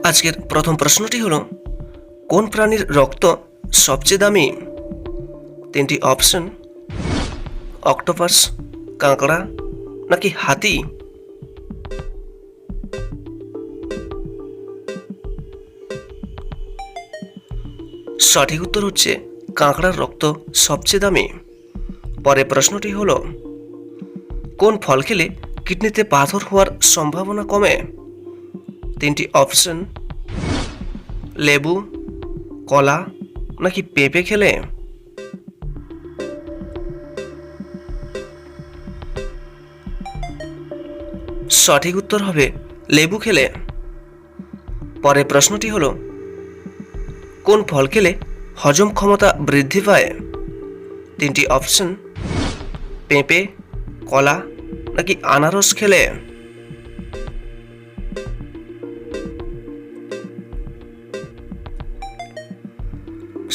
আজকের প্রথম প্রশ্নটি হলো, কোন প্রাণীর রক্ত সবচেয়ে দামি? তিনটি অপশন: অক্টোপাস, কাঁকড়া নাকি হাতি? সঠিক উত্তর হচ্ছে কাঁকড়ার রক্ত সবচেয়ে দামি। পরের প্রশ্নটি হলো, কোন ফল খেলে কিডনিতে পাথর হওয়ার সম্ভাবনা কমে? তিনটি অপশন: লেবু, কলা নাকি পেঁপে খেলে? সঠিক উত্তর হবে লেবু খেলে। পরের প্রশ্নটি হলো, কোন ফল খেলে হজম ক্ষমতা বৃদ্ধি পায়? তিনটি অপশন: পেঁপে, কলা নাকি আনারস খেলে?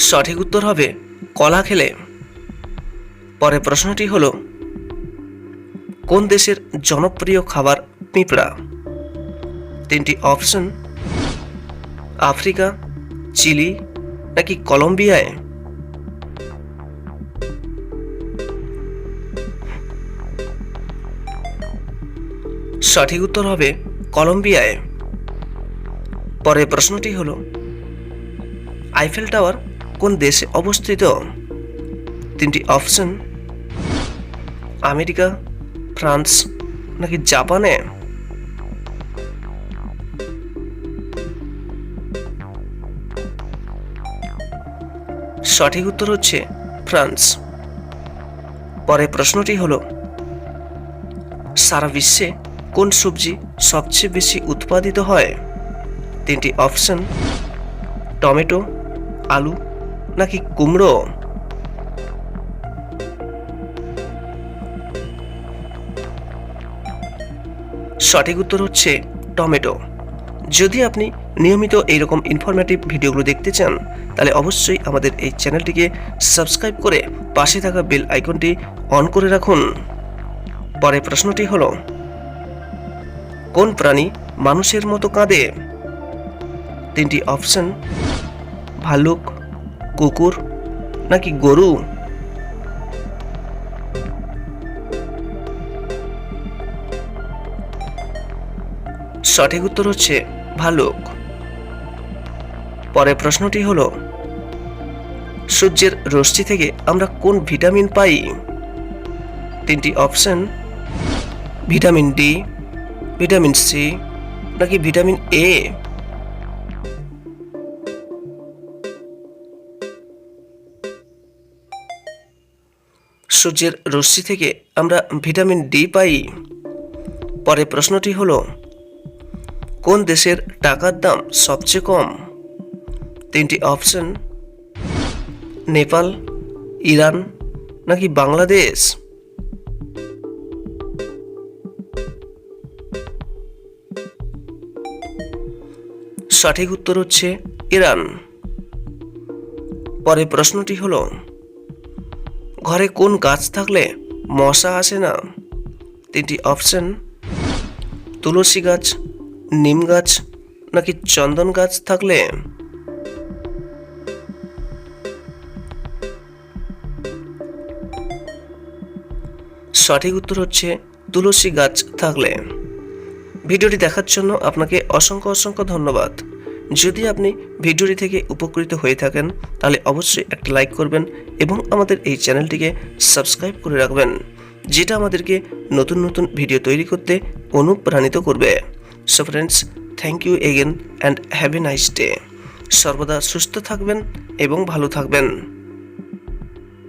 সঠিক উত্তর হবে কলা খেলে। পরের প্রশ্নটি হলো, কোন দেশের জনপ্রিয় খাবার পিঁপড়া? তিনটি অপশন: আফ্রিকা, চিলি নাকি কলম্বিয়ায়? সঠিক উত্তর হবে কলম্বিয়ায়। পরের প্রশ্নটি হলো, আইফেল টাওয়ার কোন দেশে অবস্থিত? তিনটি অপশন: আমেরিকা, ফ্রান্স নাকি জাপানে? সঠিক উত্তর হচ্ছে ফ্রান্স। পরের প্রশ্নটি হলো, সারা বিশ্বে কোন সবজি সবচেয়ে বেশি উৎপাদিত হয়? তিনটি অপশন: টমেটো, আলু নাকি কুমড়ো? সঠিক উত্তর হচ্ছে টমেটো। যদি আপনি নিয়মিত এইরকম ইনফরমেটিভ ভিডিওগুলো দেখতে চান, তাহলে অবশ্যই আমাদের এই চ্যানেলটিকে সাবস্ক্রাইব করে পাশে থাকা বেল আইকনটি অন করে রাখুন। পরের প্রশ্নটি হলো, কোন প্রাণী মানুষের মতো কাঁদে? তিনটি অপশন: ভালুক, কুকুর নাকি গরু? সঠিক উত্তর হচ্ছে ভালুক। পরের প্রশ্নটি হলো, সূর্যের রশ্মি থেকে আমরা কোন ভিটামিন পাই? তিনটি option: vitamin D, vitamin C নাকি ভিটামিন এ? সূর্যের রশ্মি থেকে আমরা ভিটামিন ডি পাই। পরের প্রশ্নটি হলো, কোন দেশের টাকার দাম সবচেয়ে কম? তিনটি অপশন: নেপাল, ইরান নাকি বাংলাদেশ? সঠিক উত্তর হচ্ছে ইরান। পরের প্রশ্নটি হলো, ঘরে কোন গাছ থাকলে মশা আসে না? তিনটি অপশন: তুলসী গাছ, নিম গাছ নাকি চন্দন গাছ থাকলে? সঠিক উত্তর হচ্ছে তুলসী গাছ থাকলে। ভিডিওটি দেখার জন্য আপনাকে অসংখ্য অসংখ্য ধন্যবাদ। যদি আপনি ভিডিওটি থেকে উপকৃত হয়ে থাকেন, তাহলে অবশ্যই একটা লাইক করবেন এবং আমাদের এই চ্যানেলটিকে সাবস্ক্রাইব করে রাখবেন, যেটা আমাদেরকে নতুন নতুন ভিডিও তৈরি করতে অনুপ্রাণিত করবে। So friends, thank you again and have a nice day. সর্বদা সুস্থ থাকবেন এবং ভালো থাকবেন।